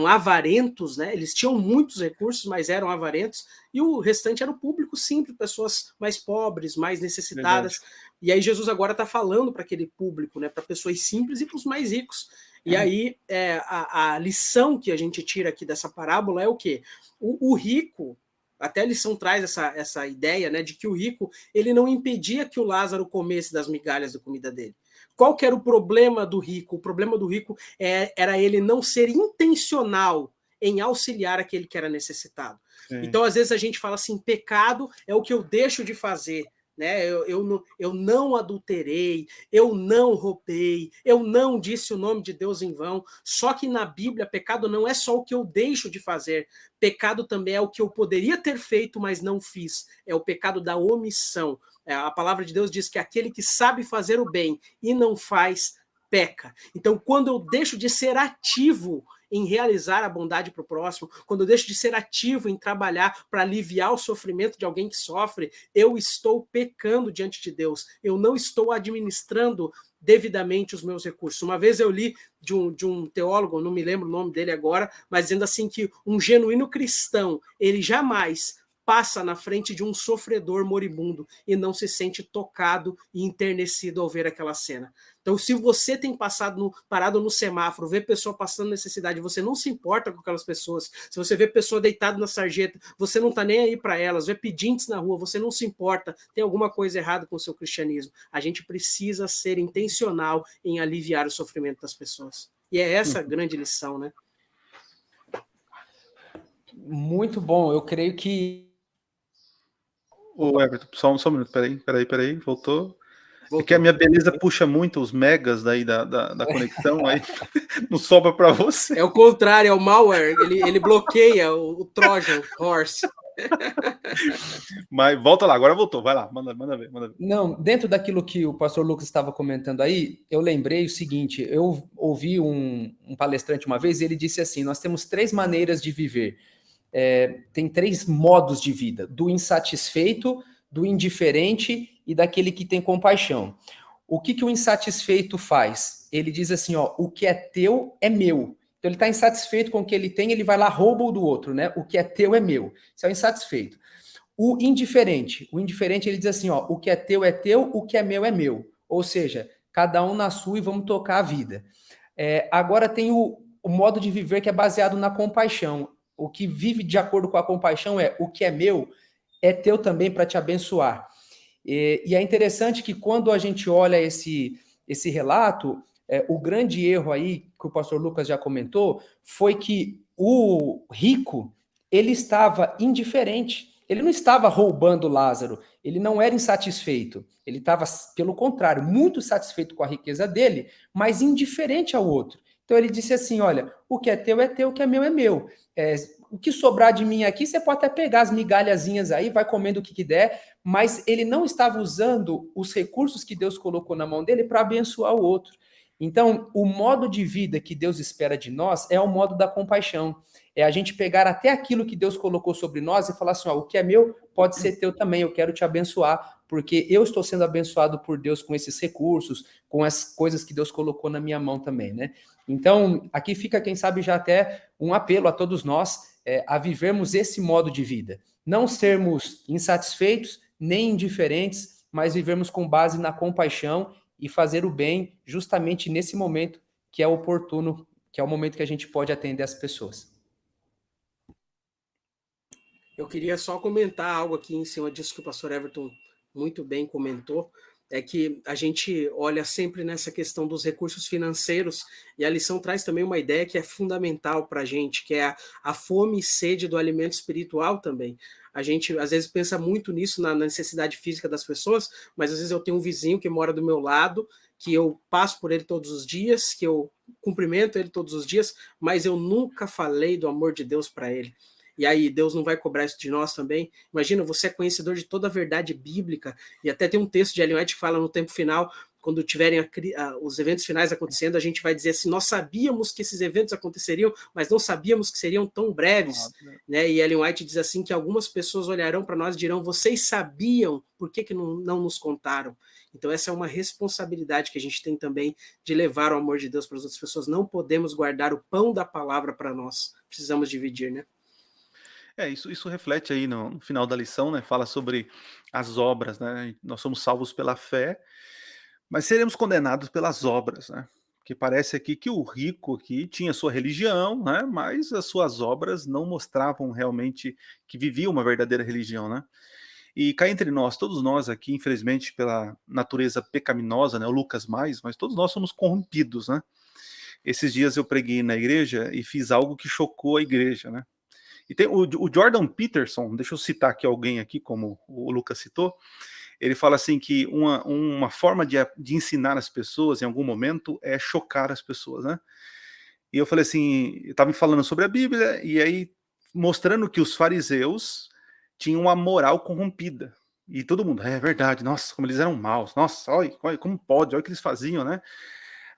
avarentos, né? Eles tinham muitos recursos, mas eram avarentos, e o restante era o público simples, pessoas mais pobres, mais necessitadas. Verdade. E aí Jesus agora está falando para aquele público, né? Para pessoas simples e para os mais ricos. E aí a lição que a gente tira aqui dessa parábola é o quê? O rico, até a lição traz essa ideia, né, de que o rico ele não impedia que o Lázaro comesse das migalhas da comida dele. Qual que era o problema do rico? O problema do rico era ele não ser intencional em auxiliar aquele que era necessitado. Sim. Então, às vezes, a gente fala assim, pecado é o que eu deixo de fazer. Né? Eu não adulterei, eu não roubei, eu não disse o nome de Deus em vão. Só que na Bíblia, pecado não é só o que eu deixo de fazer. Pecado também é o que eu poderia ter feito, mas não fiz. É o pecado da omissão. A palavra de Deus diz que aquele que sabe fazer o bem e não faz, peca. Então, quando eu deixo de ser ativo em realizar a bondade para o próximo, quando eu deixo de ser ativo em trabalhar para aliviar o sofrimento de alguém que sofre, eu estou pecando diante de Deus. Eu não estou administrando devidamente os meus recursos. Uma vez eu li de um teólogo, não me lembro o nome dele agora, mas dizendo assim que um genuíno cristão, ele jamais passa na frente de um sofredor moribundo e não se sente tocado e enternecido ao ver aquela cena. Então, se você tem parado no semáforo, vê pessoa passando necessidade, você não se importa com aquelas pessoas. Se você vê pessoa deitada na sarjeta, você não está nem aí para elas. Vê pedintes na rua, você não se importa. Tem alguma coisa errada com o seu cristianismo. A gente precisa ser intencional em aliviar o sofrimento das pessoas. E é essa a grande lição, né? Muito bom. Eu creio que... Ô, Everton, só um minuto. Peraí. Voltou. É que a minha beleza puxa muito os megas daí da conexão, aí não sobra para você. É o contrário, é o malware, ele bloqueia o Trojan Horse. Mas volta lá, agora voltou, vai lá, manda ver, manda ver. Não, dentro daquilo que o pastor Lucas estava comentando aí, eu lembrei o seguinte, eu ouvi um palestrante uma vez, e ele disse assim, nós temos 3 maneiras de viver, tem 3 modos de vida, do insatisfeito, do indiferente e daquele que tem compaixão. O que o insatisfeito faz? Ele diz assim, ó, o que é teu é meu. Então ele está insatisfeito com o que ele tem, ele vai lá, rouba o do outro, né? O que é teu é meu. Isso é o insatisfeito. O indiferente ele diz assim, ó, o que é teu, o que é meu é meu. Ou seja, cada um na sua e vamos tocar a vida. Agora tem o modo de viver que é baseado na compaixão. O que vive de acordo com a compaixão é o que é meu é teu também para te abençoar. E é interessante que quando a gente olha esse relato, o grande erro aí, que o pastor Lucas já comentou, foi que o rico, ele estava indiferente. Ele não estava roubando Lázaro, ele não era insatisfeito. Ele estava, pelo contrário, muito satisfeito com a riqueza dele, mas indiferente ao outro. Então ele disse assim, olha, o que é teu, o que é meu. O que sobrar de mim aqui, você pode até pegar as migalhazinhas aí, vai comendo o que der, mas ele não estava usando os recursos que Deus colocou na mão dele para abençoar o outro. Então, o modo de vida que Deus espera de nós é o modo da compaixão. É a gente pegar até aquilo que Deus colocou sobre nós e falar assim, ó, o que é meu pode ser teu também, eu quero te abençoar, porque eu estou sendo abençoado por Deus com esses recursos, com as coisas que Deus colocou na minha mão também, né? Então, aqui fica, quem sabe, já até um apelo a todos nós a vivermos esse modo de vida. Não sermos insatisfeitos, nem indiferentes, mas vivermos com base na compaixão e fazer o bem justamente nesse momento que é oportuno, que é o momento que a gente pode atender as pessoas. Eu queria só comentar algo aqui em cima disso que o pastor Everton muito bem comentou, é que a gente olha sempre nessa questão dos recursos financeiros, e a lição traz também uma ideia que é fundamental para a gente, que é a fome e sede do alimento espiritual também. A gente, às vezes, pensa muito nisso, na necessidade física das pessoas, mas às vezes eu tenho um vizinho que mora do meu lado, que eu passo por ele todos os dias, que eu cumprimento ele todos os dias, mas eu nunca falei do amor de Deus para ele. E aí, Deus não vai cobrar isso de nós também? Imagina, você é conhecedor de toda a verdade bíblica, e até tem um texto de Ellen White que fala no tempo final, quando tiverem os eventos finais acontecendo, a gente vai dizer assim, nós sabíamos que esses eventos aconteceriam, mas não sabíamos que seriam tão breves. Né? E Ellen White diz assim, que algumas pessoas olharão para nós e dirão, vocês sabiam, por que não nos contaram? Então essa é uma responsabilidade que a gente tem também de levar o amor de Deus para as outras pessoas. Não podemos guardar o pão da palavra para nós, precisamos dividir, né? Isso reflete aí no final da lição, né? Fala sobre as obras, né? Nós somos salvos pela fé, mas seremos condenados pelas obras, né? Que parece aqui que o rico aqui tinha sua religião, né? Mas as suas obras não mostravam realmente que vivia uma verdadeira religião, né? E cá entre nós, todos nós aqui, infelizmente, pela natureza pecaminosa, né? O Lucas mais, mas todos nós somos corrompidos, né? Esses dias eu preguei na igreja e fiz algo que chocou a igreja, né? E tem o Jordan Peterson, deixa eu citar aqui alguém aqui, como o Lucas citou, ele fala assim que uma forma de ensinar as pessoas em algum momento é chocar as pessoas, né? E eu falei assim, eu estava falando sobre a Bíblia, e aí mostrando que os fariseus tinham uma moral corrompida. E todo mundo, é verdade, nossa, como eles eram maus, nossa, olha como pode, olha o que eles faziam, né?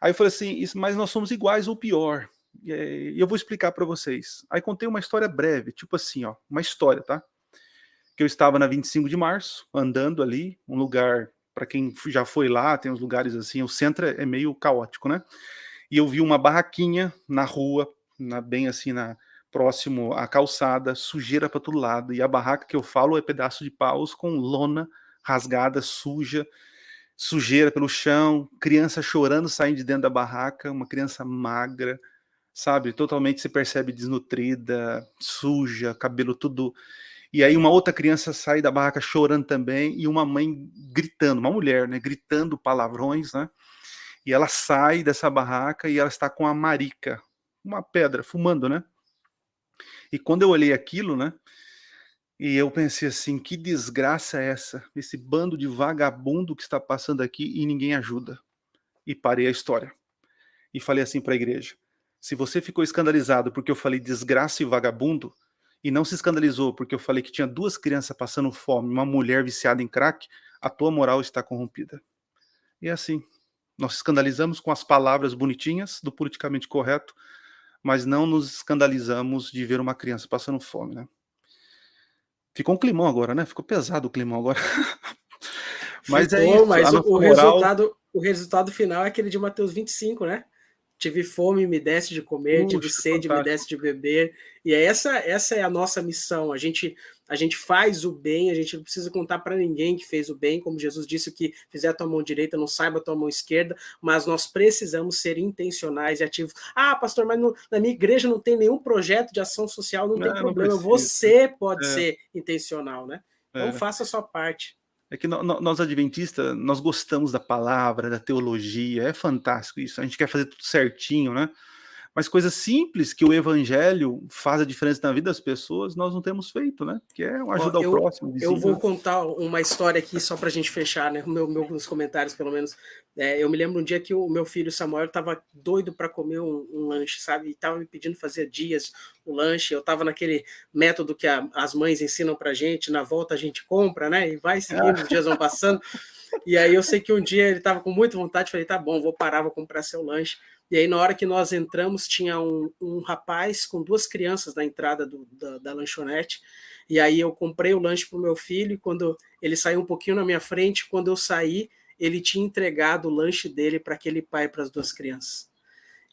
Aí eu falei assim, mas nós somos iguais ou pior. E eu vou explicar para vocês. Aí contei uma história breve, tipo assim, ó, uma história, tá? Que eu estava na 25 de março, andando ali, um lugar, para quem já foi lá, tem uns lugares assim, o centro é meio caótico, né? E eu vi uma barraquinha na rua, bem assim, próximo à calçada, sujeira para todo lado, e a barraca que eu falo é pedaço de paus com lona rasgada, sujeira pelo chão, criança chorando saindo de dentro da barraca, uma criança magra, sabe, totalmente se percebe desnutrida, suja, cabelo tudo. E aí uma outra criança sai da barraca chorando também, e uma mãe gritando, uma mulher, né, gritando palavrões, né? E ela sai dessa barraca e ela está com a marica, uma pedra, fumando, né? E quando eu olhei aquilo, né, E eu pensei assim, que desgraça é essa? Esse bando de vagabundo que está passando aqui e ninguém ajuda. E parei a história. E falei assim para a igreja: se você ficou escandalizado porque eu falei desgraça e vagabundo, e não se escandalizou porque eu falei que tinha 2 crianças passando fome, uma mulher viciada em crack, a tua moral está corrompida. E é assim, nós escandalizamos com as palavras bonitinhas do politicamente correto, mas não nos escandalizamos de ver uma criança passando fome, né? Ficou um climão agora, né? Ficou pesado o climão agora. Mas é Ficou, isso, mas a nossa moral. o resultado final é aquele de Mateus 25, né? Tive fome, me desse de comer, tive Puxa, sede, me fantástico. desse de beber. E essa é a nossa missão. A gente faz o bem, a gente não precisa contar para ninguém que fez o bem, como Jesus disse, que fizer a tua mão direita, não saiba a tua mão esquerda, mas nós precisamos ser intencionais e ativos. Ah, pastor, mas na minha igreja não tem nenhum projeto de ação social, não tem Não problema. precisa. Você pode É, ser intencional, né? Então é. faça a sua parte. É que nós adventistas, nós gostamos da palavra, da teologia, é fantástico isso, a gente quer fazer tudo certinho, né? Mas coisas simples que o evangelho faz a diferença na vida das pessoas, nós não temos feito, né? Que é uma Ó, ajuda ao próximo, eu vizinho, vou né? contar uma história aqui só para a gente fechar, né? Nos comentários, pelo menos. Eu me lembro um dia que o meu filho Samuel estava doido para comer um lanche, sabe? E estava me pedindo fazia dias o lanche. Eu estava naquele método que as mães ensinam para gente, na volta a gente compra, né? E vai seguindo, os dias vão passando. E aí eu sei que um dia ele estava com muita vontade, falei, tá bom, vou parar, vou comprar seu lanche. E aí, na hora que nós entramos, tinha um rapaz com 2 crianças na entrada da lanchonete. E aí eu comprei o lanche para o meu filho, e quando ele saiu um pouquinho na minha frente, quando eu saí, ele tinha entregado o lanche dele para aquele pai e para as 2 crianças.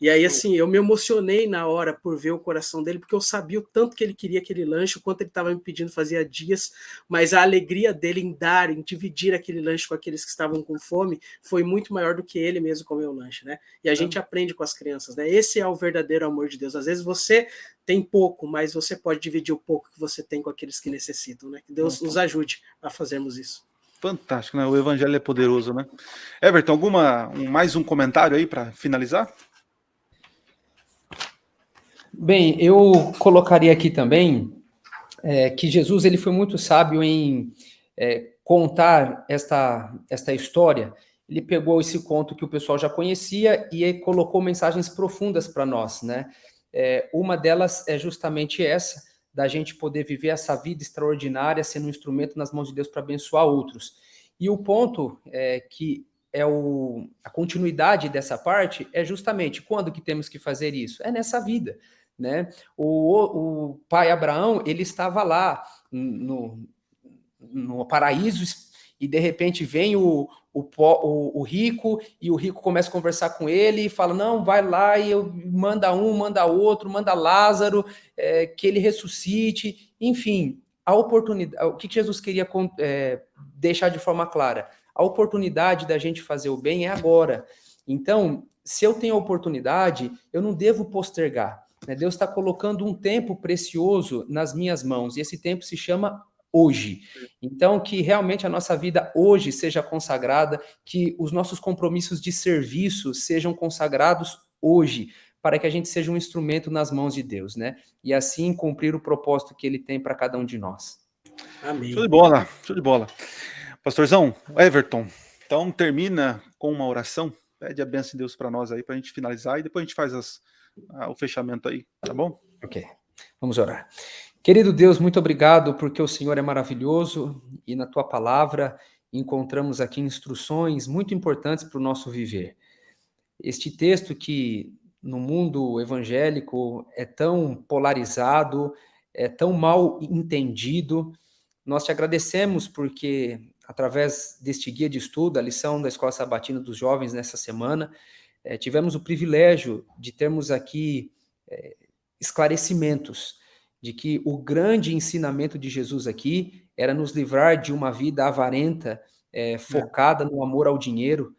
E aí, assim, eu me emocionei na hora por ver o coração dele, porque eu sabia o tanto que ele queria aquele lanche, o quanto ele estava me pedindo fazia dias, mas a alegria dele em dar, em dividir aquele lanche com aqueles que estavam com fome, foi muito maior do que ele mesmo comer o lanche, né? E a gente aprende com as crianças, né? Esse é o verdadeiro amor de Deus. Às vezes você tem pouco, mas você pode dividir o pouco que você tem com aqueles que necessitam, né? Que Deus nos ajude a fazermos isso. Fantástico, né? O evangelho é poderoso, né? Everton, mais um comentário aí para finalizar? Bem, eu colocaria aqui também que Jesus ele foi muito sábio em contar esta história. Ele pegou esse conto que o pessoal já conhecia e colocou mensagens profundas para nós, né? Uma delas é justamente essa, da gente poder viver essa vida extraordinária sendo um instrumento nas mãos de Deus para abençoar outros. E o ponto que é a continuidade dessa parte é justamente quando que temos que fazer isso? É nessa vida, né? O pai Abraão, ele estava lá no paraíso e de repente vem o rico e o rico começa a conversar com ele e fala, não, vai lá e manda manda outro, manda Lázaro, que ele ressuscite, enfim, a oportunidade, o que Jesus queria deixar de forma clara? A oportunidade da gente fazer o bem é agora. Então, se eu tenho a oportunidade, eu não devo postergar. Deus está colocando um tempo precioso nas minhas mãos, e esse tempo se chama hoje. Então, que realmente a nossa vida hoje seja consagrada, que os nossos compromissos de serviço sejam consagrados hoje, para que a gente seja um instrumento nas mãos de Deus, né? E assim cumprir o propósito que Ele tem para cada um de nós. Amém. Show de bola, show de bola. Pastorzão, Everton, então termina com uma oração, pede a bênção de Deus para nós aí, para a gente finalizar, e depois a gente faz o fechamento aí, tá bom? Ok, vamos orar. Querido Deus, muito obrigado porque o Senhor é maravilhoso e na Tua palavra encontramos aqui instruções muito importantes para o nosso viver. Este texto que no mundo evangélico é tão polarizado, é tão mal entendido, nós te agradecemos porque através deste guia de estudo, a lição da Escola Sabatina dos Jovens nessa semana, tivemos o privilégio de termos aqui esclarecimentos de que o grande ensinamento de Jesus aqui era nos livrar de uma vida avarenta, focada no amor ao dinheiro,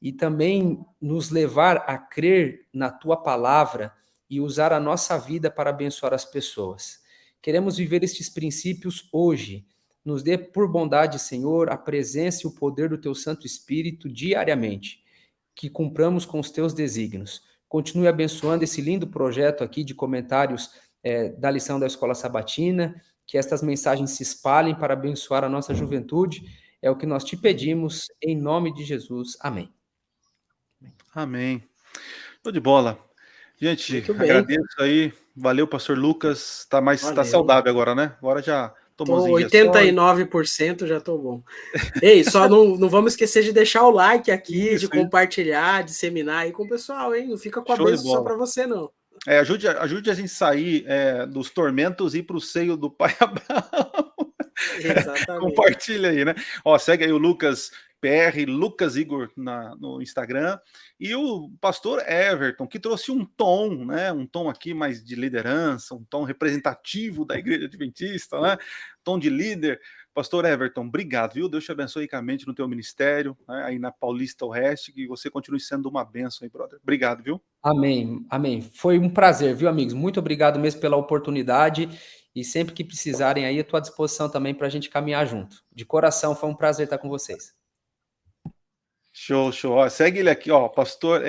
e também nos levar a crer na Tua palavra e usar a nossa vida para abençoar as pessoas. Queremos viver estes princípios hoje. Nos dê, por bondade, Senhor, a presença e o poder do Teu Santo Espírito diariamente, que cumpramos com os Teus desígnios. Continue abençoando esse lindo projeto aqui de comentários da lição da Escola Sabatina que estas mensagens se espalhem para abençoar a nossa juventude. É o que nós te pedimos, em nome de Jesus. Amém. Amém. Tô de bola. Gente, Muito bem. agradeço aí. Valeu, pastor Lucas. Tá Valeu. saudável agora, né? Agora já tomou Tô as injeções. 89% já tô bom. Ei, só não vamos esquecer de deixar o like aqui, Isso, de compartilhar, disseminar aí com o pessoal, hein? Não fica com a Show de bênção só bola. para você, não. Ajude a gente sair dos tormentos e ir para o seio do Pai Abraão. Exatamente. Compartilha aí, né? Ó, segue aí o Lucas PR, Lucas Igor no Instagram, e o pastor Everton, que trouxe um tom, né? Um tom aqui mais de liderança, um tom representativo da Igreja Adventista, né? Tom de líder. Pastor Everton, obrigado, viu? Deus te abençoe ricamente no teu ministério, né? Aí na Paulista Oeste, que você continue sendo uma bênção aí, brother. Obrigado, viu? Amém, amém. Foi um prazer, viu, amigos? Muito obrigado mesmo pela oportunidade, e sempre que precisarem aí, eu estou à disposição também para a gente caminhar junto. De coração, foi um prazer estar com vocês. Show, show. Ó, segue ele aqui, ó, pastor,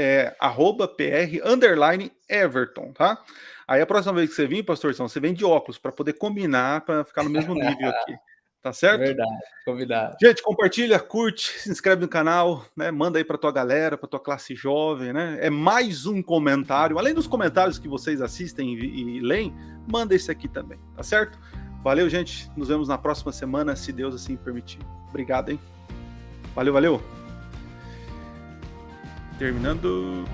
@PR_Everton, tá? Aí a próxima vez que você vir, pastorzão, você vem de óculos para poder combinar, para ficar no mesmo nível aqui, tá certo? Verdade, convidado. Gente, compartilha, curte, se inscreve no canal, né? Manda aí para tua galera, para tua classe jovem, né? É mais um comentário, além dos comentários que vocês assistem e leem, manda esse aqui também, tá certo? Valeu, gente. Nos vemos na próxima semana, se Deus assim permitir. Obrigado, hein? Valeu, valeu. Terminando.